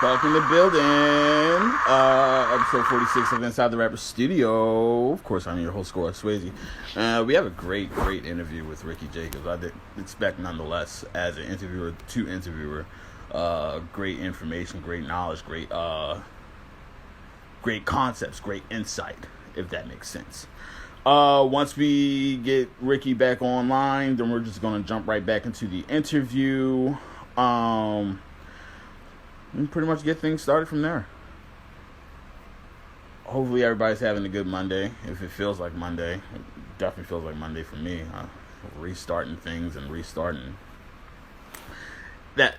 Back in the building. Episode 46 of Inside the Rapper Studio. Of course, I'm your host, Score Swayze. We have a great interview with Rickie Jacobs. I did expect, nonetheless, as an interviewer to interviewer, great information, great knowledge, great concepts, great insight, if that makes sense. Once we get Rickie back online, then we're just going to jump right back into the interview. And pretty much get things started from there. Hopefully everybody's having a good Monday. If it feels like Monday, it definitely feels like Monday for me. Restarting things and restarting.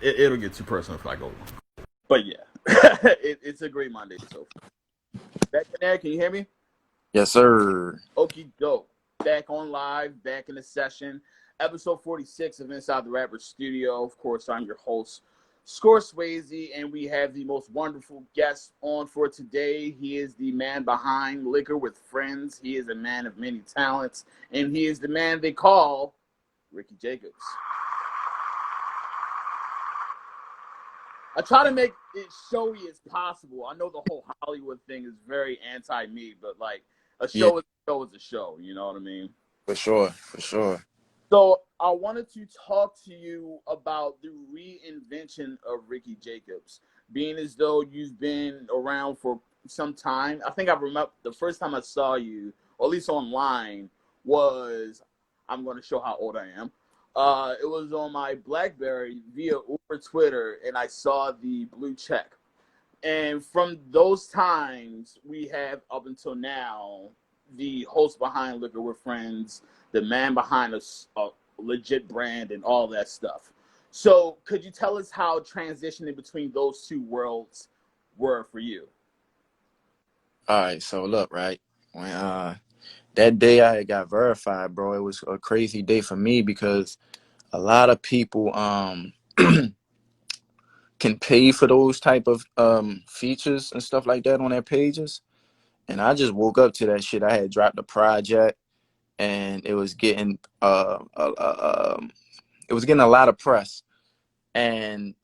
It'll get too personal if I go. But yeah, it's a great Monday so far. Back in there, can you hear me? Yes, sir. Okie doke. Back on live, back in the session. Episode 46 of Inside the Rapper Studio. Of course, I'm your host, Score Swayze, and we have the most wonderful guest on for today. He is the man behind Liquor with Friends. He is a man of many talents, and he is the man they call Rickie Jacobs. I try to make it showy as possible. I know the whole Hollywood thing is very anti-me, but like a Yeah, show is a show is a show. You know what I mean? for sure, for sure. So I wanted to talk to you about the reinvention of Rickie Jacobs, being as though you've been around for some time. I think I remember the first time I saw you, or at least online, was I'm going to show how old I am. It was on my BlackBerry via Uber Twitter, and I saw the blue check. And from those times, we have up until now the host behind Liquor with Friends, the man behind a legit brand, and all that stuff. So, could you tell us how transitioning between those two worlds were for you? All right, so look, right when that day I had got verified, bro, it was a crazy day for me because a lot of people can pay for those type of features and stuff like that on their pages, and I just woke up to that shit. I had dropped a project, and it was getting a lot of press, and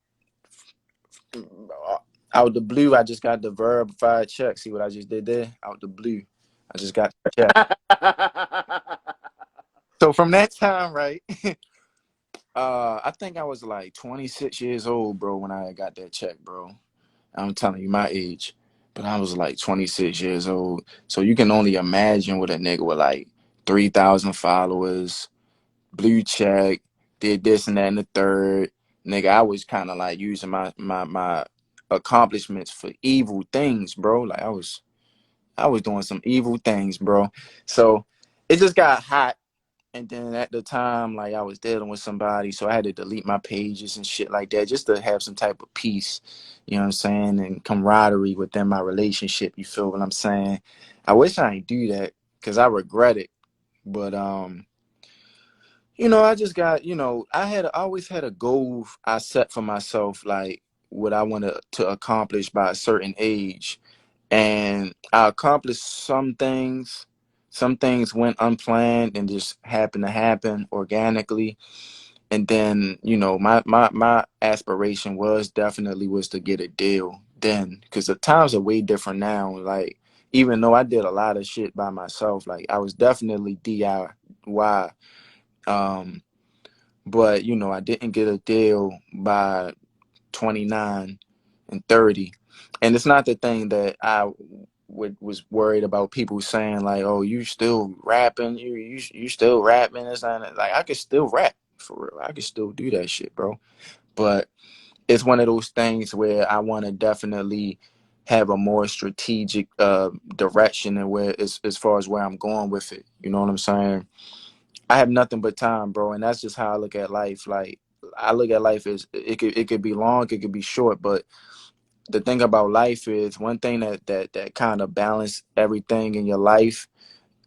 out the blue, I just got the verified check. See what I just did there? Out the blue, I just got the check. So from that time, right? I think I was like 26 years old, bro, when I got that check, bro. I'm telling you my age, but I was like 26 years old. So you can only imagine what a nigga with like 3,000 followers, blue check, did this and that and the third. Nigga, I was kind of like using my accomplishments for evil things, bro. Like I was doing some evil things, bro. So it just got hot. And then at the time, like I was dealing with somebody, so I had to delete my pages and shit like that just to have some type of peace, you know what I'm saying, and camaraderie within my relationship. You feel what I'm saying? I wish I didn't do that because I regret it. But I just got, I always had a goal I set for myself, like what I wanted to accomplish by a certain age. And I accomplished some things. Some things went unplanned and just happened to happen organically. And then, my aspiration was to get a deal then, because the times are way different now. Like, even though I did a lot of shit by myself, like I was definitely DIY. Um, but I didn't get a deal by 29 and 30. And it's not the thing that I was worried about people saying like, "Oh, you still rapping? You still rapping?" It's not like I could still rap for real. I could still do that shit, bro. But it's one of those things where I want to definitely have a more strategic direction and where as far as where I'm going with it. You know what I'm saying? I have nothing but time, bro, and that's just how I look at life. Like I look at life as it could be long, it could be short, but the thing about life is one thing that kind of balance everything in your life,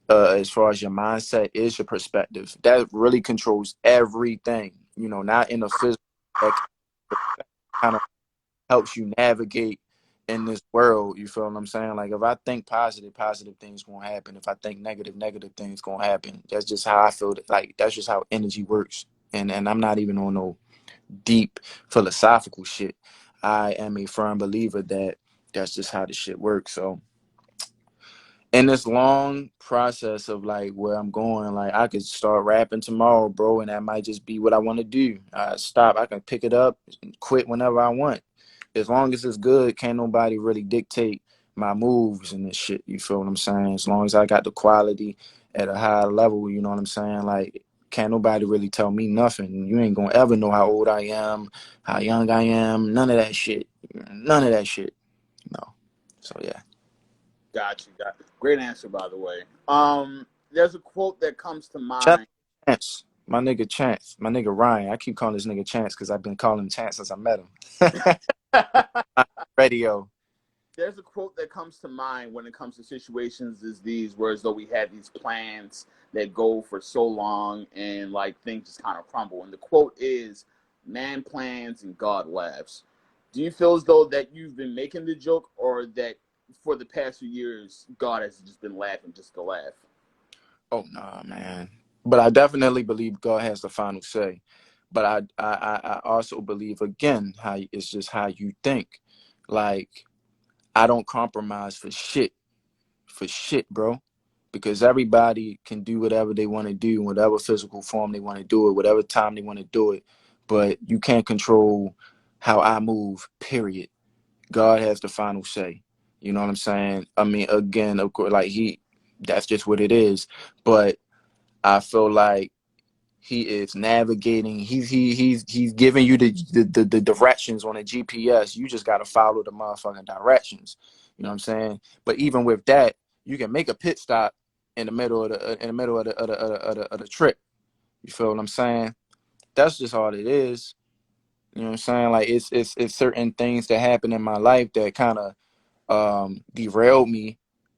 as far as your mindset, is your perspective. That really controls everything. Not in a physical. That kind of helps you navigate in this world. You feel what I'm saying? Like if I think positive, positive things gonna happen. If I think negative, negative things gonna happen. That's just how I feel. Like that's just how energy works. And I'm not even on no deep philosophical shit. I am a firm believer that that's just how the shit works. So in this long process of like where I'm going, like I could start rapping tomorrow, bro, and that might just be what I want to do. I stop, I can pick it up, and quit whenever I want. As long as it's good, can't nobody really dictate my moves and this shit. You feel what I'm saying? As long as I got the quality at a high level, you know what I'm saying? Like, can't nobody really tell me nothing. You ain't gonna ever know how old I am, how young I am, none of that shit. None of that shit. No. So yeah. Got you. Got great answer, by the way. There's a quote that comes to Shout mind. out to Chance. My nigga Chance. My nigga Ryan. I keep calling this nigga Chance because I've been calling him Chance since I met him. Radio. There's a quote that comes to mind when it comes to situations as these, where as though we had these plans that go for so long and like things just kind of crumble. And the quote is, "Man plans and God laughs." Do you feel as though that you've been making the joke, or that for the past few years God has just been laughing just to laugh? Oh nah, man. But I definitely believe God has the final say. But I also believe again how it's just how you think. Like I don't compromise for shit, bro. Because everybody can do whatever they want to do, whatever physical form they want to do it, whatever time they want to do it. But you can't control how I move. Period. God has the final say. You know what I'm saying? I mean, again, of course, like that's just what it is. But I feel like he is navigating. He's giving you the directions on a GPS. You just got to follow the motherfucking directions. You know what I'm saying? But even with that, you can make a pit stop in the middle of the trip. You feel what I'm saying? That's just all it is. You know what I'm saying? Like it's certain things that happen in my life that kind of derailed me,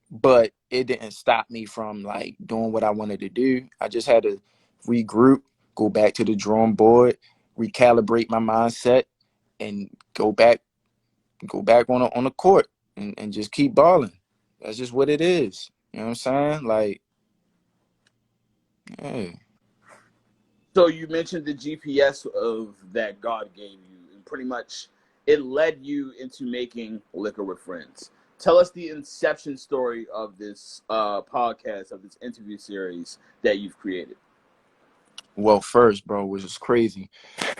but it didn't stop me from like doing what I wanted to do. I just had to regroup, go back to the drawing board, recalibrate my mindset, and go back on the court and just keep balling. That's just what it is. You know what I'm saying? Like, hey, So you mentioned the GPS of that God gave you, and pretty much it led you into making Liquor with Friends. Tell us the inception story of this podcast, of this interview series that you've created. well, first, bro, which was crazy.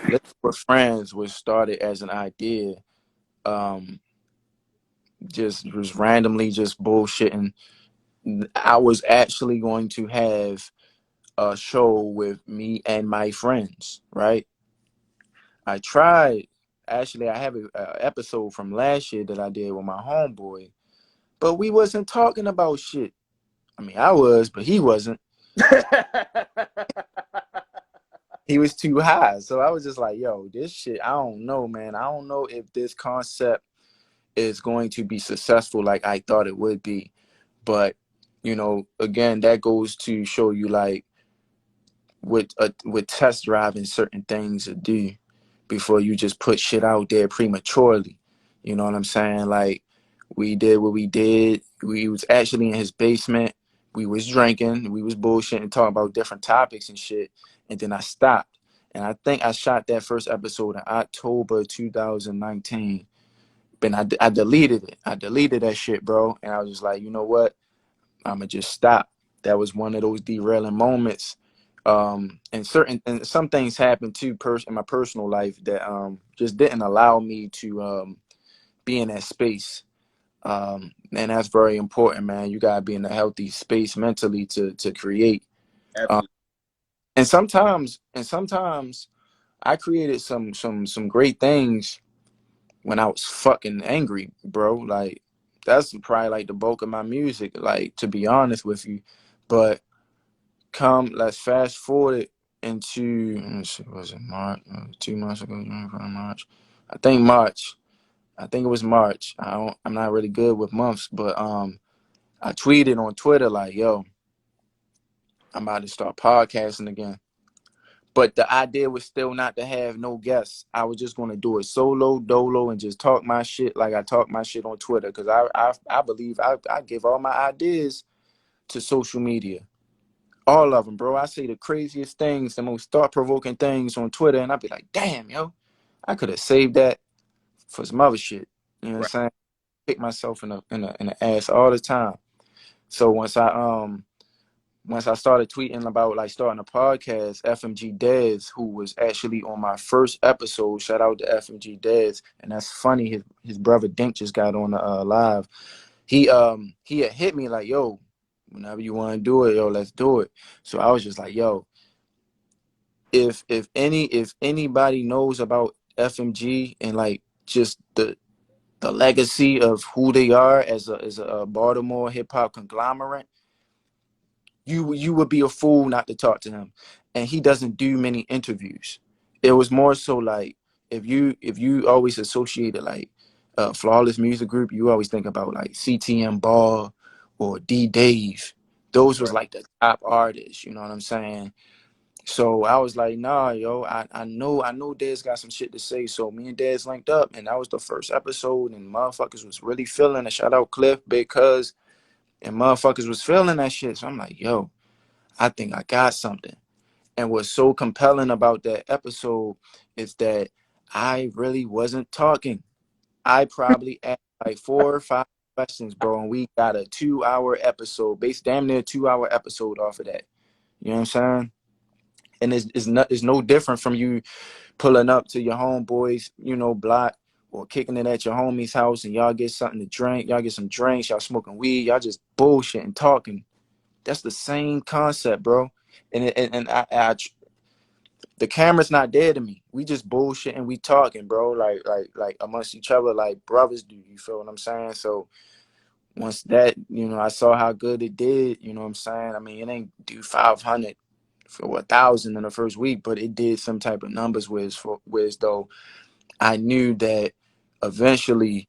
Living with Friends was started as an idea. Um, just was randomly just bullshitting. I was actually going to have a show with me and my friends, right? I tried. Actually, I have a episode from last year that I did with my homeboy, but we wasn't talking about shit. I mean, I was, but he wasn't. He was too high. So I was just like, yo, this shit, I don't know, man. I don't know if this concept is going to be successful like I thought it would be. But, again, that goes to show you like with test driving certain things to do before you just put shit out there prematurely. You know what I'm saying? Like we did what we did. We was actually in his basement. We was drinking. We was bullshitting, talking about different topics and shit. And then I stopped. And I think I shot that first episode in October 2019. But I deleted it. I deleted that shit, bro. And I was just like, you know what? I'ma just stop. That was one of those derailing moments. And some things happened too in my personal life that just didn't allow me to be in that space. And that's very important, man. You gotta be in a healthy space mentally to create. Um, Absolutely. and sometimes I created some great things when I was fucking angry, bro. Like that's probably like the bulk of my music, like to be honest with you. But let's fast forward it into let's see, was it March? 2 months ago, March. I think March. I think it was March. I'm not really good with months, but I tweeted on Twitter like, yo, I'm about to start podcasting again. But the idea was still not to have no guests. I was just gonna do it solo, dolo, and just talk my shit like I talk my shit on Twitter. Cause I believe I give all my ideas to social media. All of them, bro. I say the craziest things, the most thought provoking things on Twitter, and I'd be like, damn, yo, I could have saved that for some other shit. You know what I'm Right. saying? Kick myself in the ass all the time. So once I started tweeting about like starting a podcast, FMG Dez, who was actually on my first episode, shout out to FMG Dez, and that's funny. His brother Dink just got on the live. He had hit me like, yo, whenever you want to do it, yo, let's do it. So I was just like, yo, if anybody knows about FMG and like just the legacy of who they are as a Baltimore hip hop conglomerate, you would be a fool not to talk to him. And he doesn't do many interviews. It was more so like if you always associated like Flawless Music Group, you always think about like CTM Ball or D Dave. Those was Right. like the top artists, you know what I'm saying? So I was like, nah, yo, I know Dez got some shit to say. So me and Dez linked up, and that was the first episode, and motherfuckers was really feeling it. Shout out Cliff because and motherfuckers was feeling that shit. So I'm like, yo, I think I got something. And what's so compelling about that episode is that I really wasn't talking. I probably asked like 4 or 5 questions, bro, and we got a 2 hour episode, based damn near 2 hour episode off of that. You know what I'm saying? And it's no different from you pulling up to your homeboys, block or kicking it at your homie's house and y'all get something to drink, y'all get some drinks, y'all smoking weed, y'all just bullshitting, talking. That's the same concept, bro. And the camera's not there to me. We just bullshitting, we talking, bro, like amongst each other, like brothers do. You feel what I'm saying? So once that, I saw how good it did. You know what I'm saying? I mean, it ain't do 500 for 1,000 in the first week, but it did some type of numbers. Whereas though I knew that eventually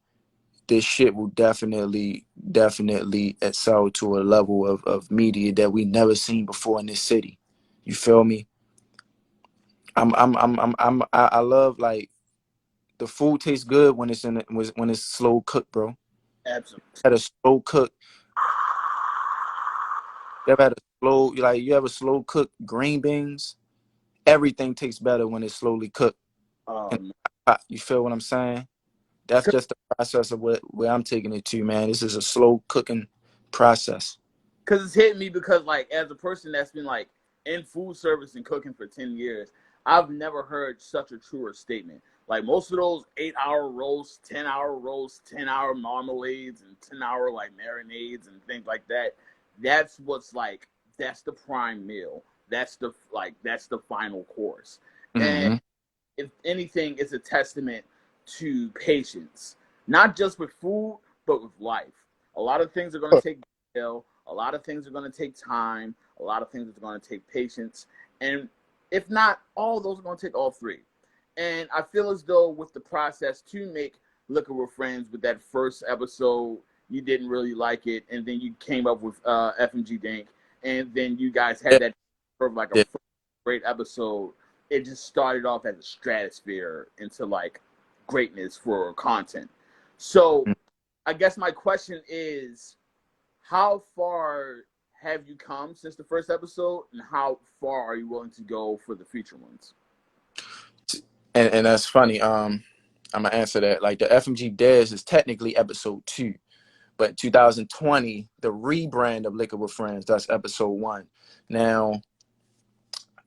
this shit will definitely excel to a level of media that we never seen before in this city. You feel me? I love like the food tastes good when when it's slow cooked, bro. Absolutely. Had a slow cook. You ever had a slow like you ever slow cook green beans? Everything tastes better when it's slowly cooked. Um, You feel what I'm saying? That's just the process of where I'm taking it to, man. This is a slow cooking process. because it's hit me because like as a person that's been like in food service and cooking for 10 years, I've never heard such a truer statement. Like most of those 8 hour roasts, 10 hour roasts, 10 hour marmalades, and 10 hour like marinades and things like that. That's what's like that's the prime meal. That's the final course. And Hmm. if anything, it's a testament to patience, not just with food, but with life. A lot of things are going to take skill. A lot of things are going to take time. A lot of things are going to take patience. And if not, all those are going to take all three. And I feel as though with the process to make Liquor with Friends with that first episode, you didn't really like it. And then you came up with FMG Dank. And then you guys had Yeah, that sort of like a yeah. great episode. It just started off as a stratosphere into like greatness for content. So I guess my question is, how far have you come since the first episode, and how far are you willing to go for the future ones? And that's funny. I'm gonna answer that. Like the FMG Des is technically episode 2, but 2020, the rebrand of Liquor with Friends, that's episode 1. Now,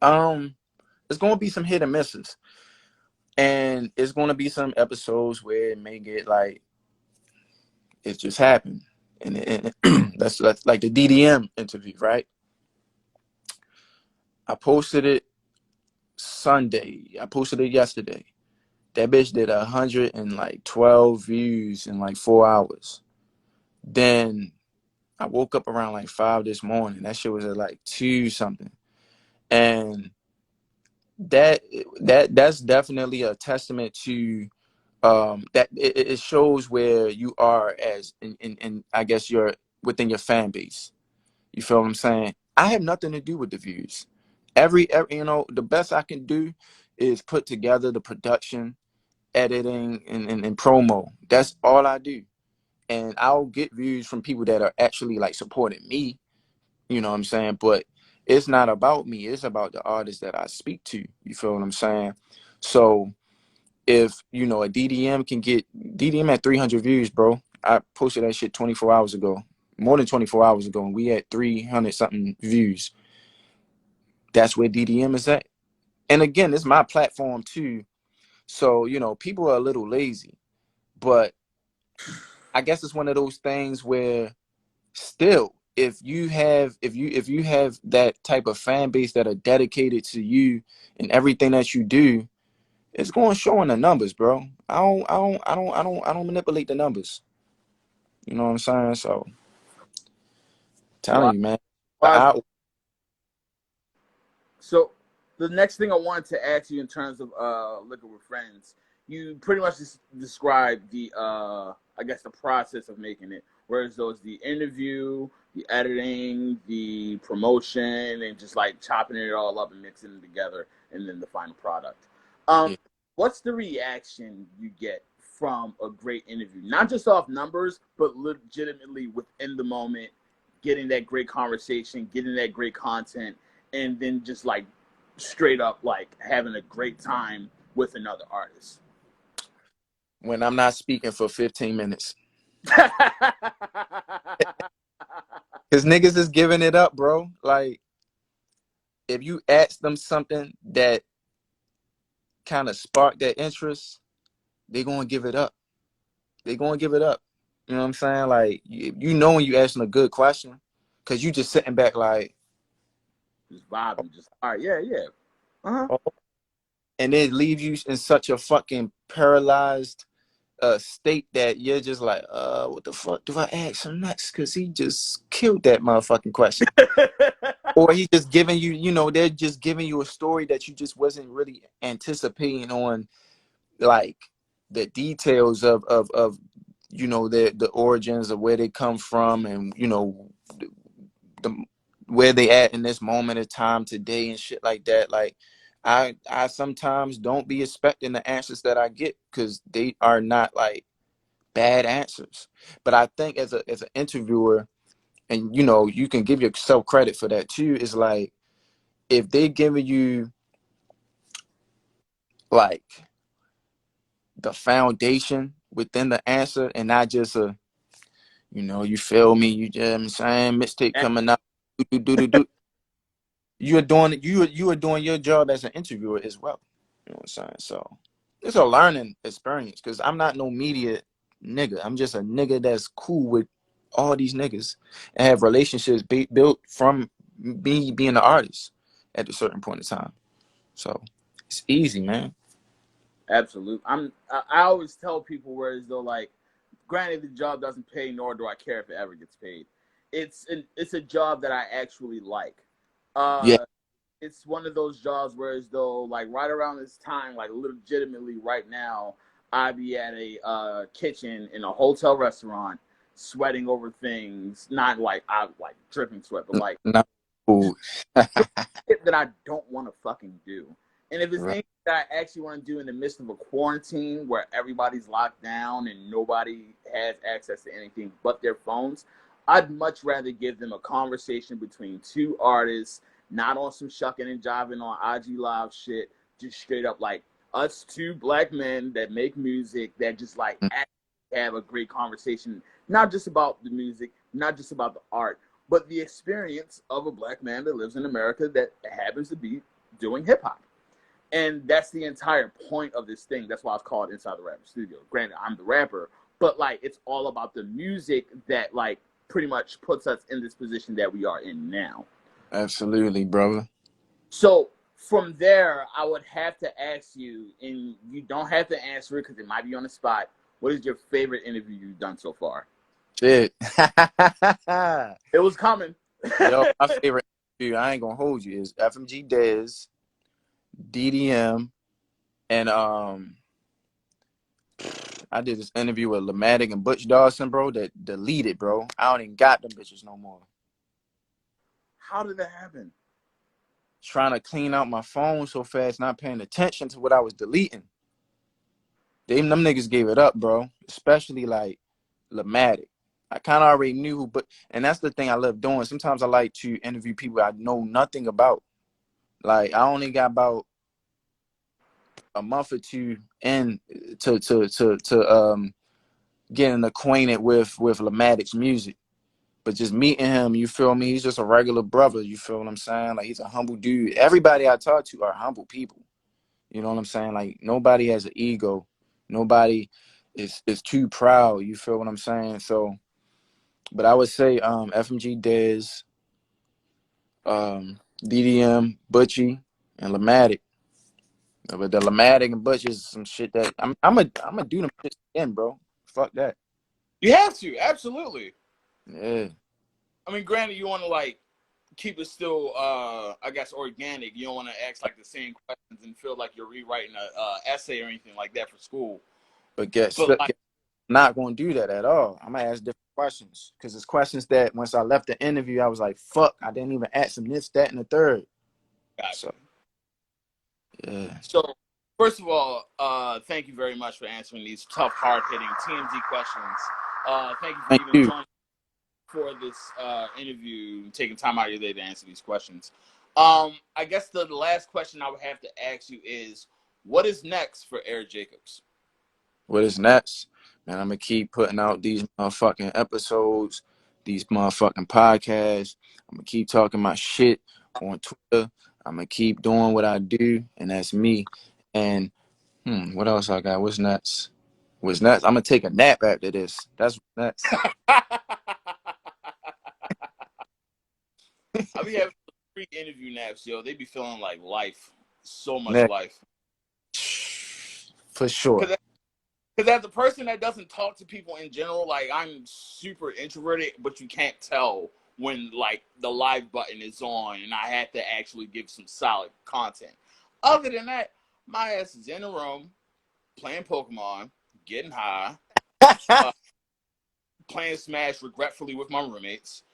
um, it's gonna be some hit and misses, and it's gonna be some episodes where it may get like it just happened, and that's like the DDM interview, right? I posted it Sunday. I posted it yesterday. That bitch did 112 views in like 4 hours. Then I woke up around like 5 this morning. That shit was at like 2 something. And that that's definitely a testament to that it shows where you are as in I guess you're within your fan base. You feel what I'm saying? I have nothing to do with the views. Every the best I can do is put together the production, editing, and promo. That's all I do. And I'll get views from people that are actually like supporting me. You know what I'm saying? But it's not about me. It's about the artists that I speak to. You feel what I'm saying? So if you know a DDM can get DDM at 300 views, bro. I posted that shit 24 hours ago, more than 24 hours ago, and we had 300 something views. That's where DDM is at. And again, it's my platform too. So, you know, people are a little lazy, but I guess it's one of those things where still, if you have that type of fan base that are dedicated to you and everything that you do, it's going to show in the numbers, bro. I don't manipulate the numbers. You know what I'm saying? So telling Well, you, man. But well, I so the next thing I wanted to ask you in terms of Liquor with Friends, you pretty much just described the I guess the process of making it. Whereas those the interview, the editing, the promotion, and just like chopping it all up and mixing it together, and then the final product. Um, yeah. what's the reaction you get from a great interview? Not just off numbers, but legitimately within the moment, getting that great conversation, getting that great content, and then just like straight up like having a great time with another artist. When I'm not speaking for 15 minutes. Cause niggas is giving it up, bro. Like if you ask them something that kind of spark their interest, they gonna give it up. They gonna give it up. You know what I'm saying? Like you know when you asking a good question, cause you just sitting back like, Just vibing, just all right, yeah, yeah. Uh-huh. oh, and then leave you in such a fucking paralyzed state that you're just like, what the fuck do I ask him next? Cause he just killed that motherfucking question. Or he just giving you, you know, they're just giving you a story that you just wasn't really anticipating on, like the details of you know the origins of where they come from, and you know the where they at in this moment of time today and shit like that. Like I sometimes don't be expecting the answers that I get because they are not like bad answers. But I think as an interviewer, and you know, you can give yourself credit for that too, is like if they giving you like the foundation within the answer and not just a, you know, you feel me, you know what I'm saying, mistake coming out, do. You are doing your job as an interviewer as well. You know what I'm saying? So it's a learning experience because I'm not no media nigga. I'm just a nigga that's cool with all these niggas and have relationships built from me being an artist at a certain point in time. So it's easy, man. Absolutely. I always tell people whereas though like granted the job doesn't pay nor do I care if it ever gets paid. It's a job that I actually like. Yeah. Uh it's one of those jobs whereas though like right around this time, like legitimately right now, I be at a kitchen in a hotel restaurant sweating over things, not like I like dripping sweat, but like Not cool. shit that I don't want to fucking do. And if it's Right. anything that I actually want to do in the midst of a quarantine where everybody's locked down and nobody has access to anything but their phones, I'd much rather give them a conversation between two artists, not on some shucking and jiving on IG Live shit, just straight up like us two black men that make music that just like have a great conversation, not just about the music, not just about the art, but the experience of a black man that lives in America that happens to be doing hip hop. And that's the entire point of this thing. That's why it's called Inside the Rapper Studio. Granted, I'm the rapper, but like it's all about the music that like pretty much puts us in this position that we are in now. Absolutely, brother. So from there, I would have to ask you, and you don't have to answer it because it might be on the spot. What is your favorite interview you've done so far? Shit. It was coming. Yo, my favorite interview, I ain't gonna hold you, is FMG Dez, DDM, and I did this interview with Lamatic and Butch Dawson, bro, that deleted, bro. I don't even got them bitches no more. How did that happen? Trying to clean out my phone so fast, not paying attention to what I was deleting. Them niggas gave it up, bro. Especially like Lamatic. I kind of already knew, but and that's the thing I love doing. Sometimes I like to interview people I know nothing about. Like I only got about a month or two in to getting acquainted with Lamatic's music. But just meeting him, you feel me? He's just a regular brother. You feel what I'm saying? Like he's a humble dude. Everybody I talk to are humble people. You know what I'm saying? Like nobody has an ego. Nobody is too proud. You feel what I'm saying? So, but I would say FMG Dez, DDM, Butchie, and Lamatic. But the Lamatic and Butchie is some shit that I'm a do them shit again, bro. Fuck that. You have to, absolutely. Yeah. I mean, granted, you want to like keep it still, I guess, organic. You don't want to ask like the same questions and feel like you're rewriting a essay or anything like that for school. But guess But like, not going to do that at all. I'm gonna ask different questions because it's questions that once I left the interview, I was like, "Fuck!" I didn't even ask them this, that, and the third. gotcha. So yeah, So, first of all, thank you very much for answering these tough, hard hitting TMZ questions. Thank you for thank even you. joining for this interview, taking time out of your day to answer these questions. I guess the last question I would have to ask you is, what is next for Eric Jacobs? What is next, man? I'm gonna keep putting out these motherfucking episodes, these motherfucking podcasts. I'm gonna keep talking my shit on Twitter. I'm gonna keep doing what I do, and that's me. And what else I got? What's next? What's next? I'm gonna take a nap after this. That's what's next. I be having free interview naps, yo. They be feeling like life, so much Next, life. for sure. Because as a person that doesn't talk to people in general, like I'm super introverted, but you can't tell when like the live button is on, and I had to actually give some solid content. Other than that, my ass is in the room playing Pokemon, getting high, uh, playing Smash regretfully with my roommates.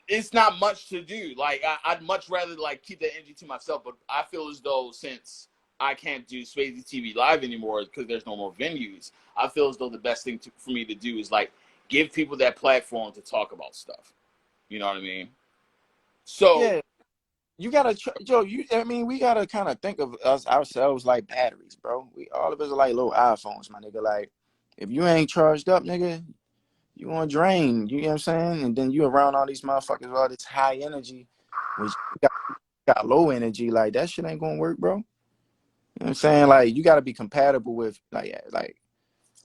It's not much to do. Like I'd much rather like keep that energy to myself, but I feel as though since I can't do Swayze TV live anymore because there's no more venues, I feel as though the best thing for me to do is like give people that platform to talk about stuff. You know what I mean? So Yeah, you gotta, Joe. I mean, we gotta kind of think of us ourselves like batteries, bro. We all of us are like little iPhones, my nigga. Like, if you ain't charged up, nigga, you gonna drain. You know what I'm saying? And then you around all these motherfuckers with all this high energy, which got low energy. Like that shit ain't gonna work, bro. You know what I'm saying? Like, you gotta be compatible with like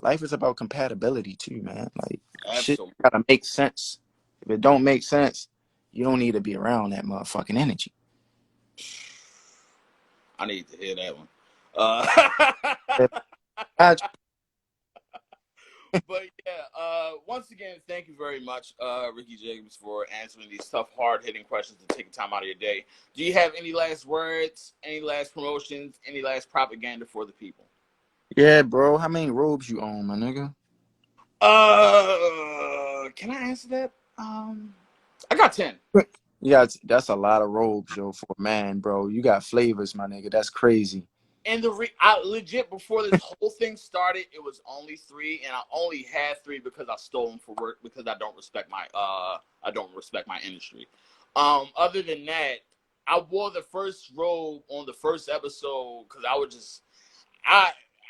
life is about compatibility too, man. Like shit absolutely, gotta make sense. If it don't make sense, you don't need to be around that motherfucking energy. I need to hear that one. Uh, But yeah, once again, thank you very much, Rickie Jacobs, for answering these tough, hard-hitting questions and taking time out of your day. Do you have any last words, any last promotions, any last propaganda for the people? Yeah, bro. How many robes you own, my nigga? Can I answer that? I got 10. You got that's a lot of robes, yo, for a man, bro. You got flavors, my nigga. That's crazy. And I legit before this whole thing started, it was only 3, and I only had 3 because I stole them for work because I don't respect my industry. Other than that, I wore the first robe on the first episode because I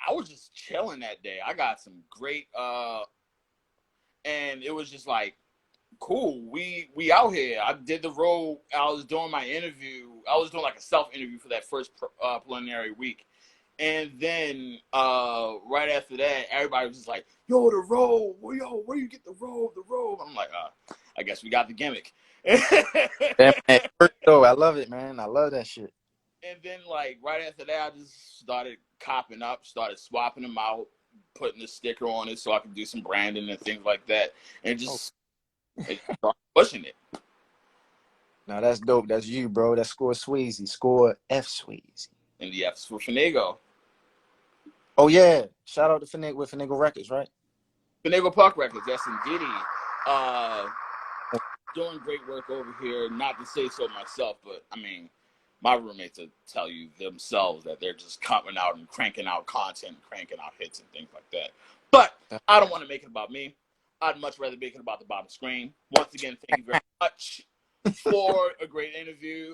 I was just chilling that day. I got some great and it was just like cool. We out here. I did the road. I was doing my interview. I was doing like a self interview for that first preliminary week, and then right after that, everybody was just like, "Yo, the road. Yo, where you get the road? The road." I'm like, I guess we got the gimmick. And Damn, man, it worked, though. I love it, man. I love that shit. then like right after that, I just started copping up, started swapping them out, putting the sticker on it so I could do some branding and things like that, and Oh, just started pushing it. now that's dope. That's you, bro. That's score Sweezy. Score F Sweezy. And the F's for Finago. Oh yeah. Shout out to Finagle with Finagle Records, right? Finagle Park Records, yes indeedy. Uh, doing great work over here. Not to say so myself, but I mean, my roommates will tell you themselves that they're just coming out and cranking out content, cranking out hits and things like that. But I don't want to make it about me. I'd much rather make it about the bottom screen. Once again, thank you very much for a great interview.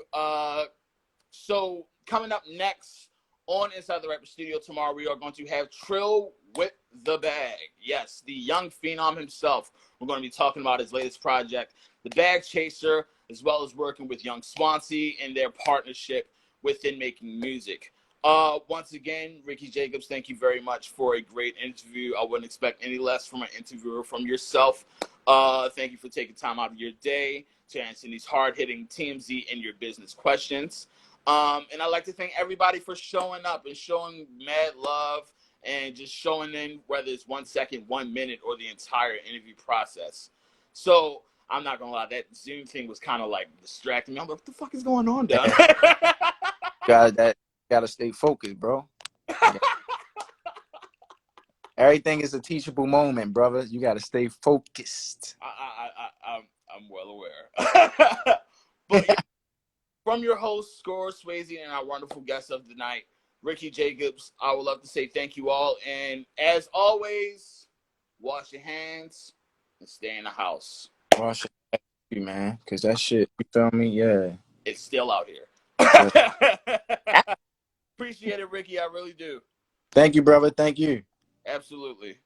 So coming up next On Inside the Rapper Studio tomorrow, we are going to have Trill with the Bag. Yes, the young phenom himself. We're going to be talking about his latest project, The Bag Chaser, as well as working with Young Swansea and their partnership within making music. Once again, Rickie Jacobs, thank you very much for a great interview. I wouldn't expect any less from an interviewer from yourself. Thank you for taking time out of your day to answer these hard-hitting TMZ and your business questions. And I'd like to thank everybody for showing up and showing mad love and just showing in, whether it's 1 second, 1 minute, or the entire interview process. So I'm not gonna lie, that Zoom thing was kind of like distracting me. I'm like, what the fuck is going on down there? Gotta stay focused, bro. You got- Everything is a teachable moment, brother. You gotta stay focused. I'm well aware. But yeah, from your host, Score Swayze, and our wonderful guest of the night, Rickie Jacobs, I would love to say thank you all. And as always, wash your hands and stay in the house. Wash you, man, because that shit, you feel me? Yeah. It's still out here. Yeah. Appreciate it, Rickie. I really do. Thank you, brother. Thank you. Absolutely.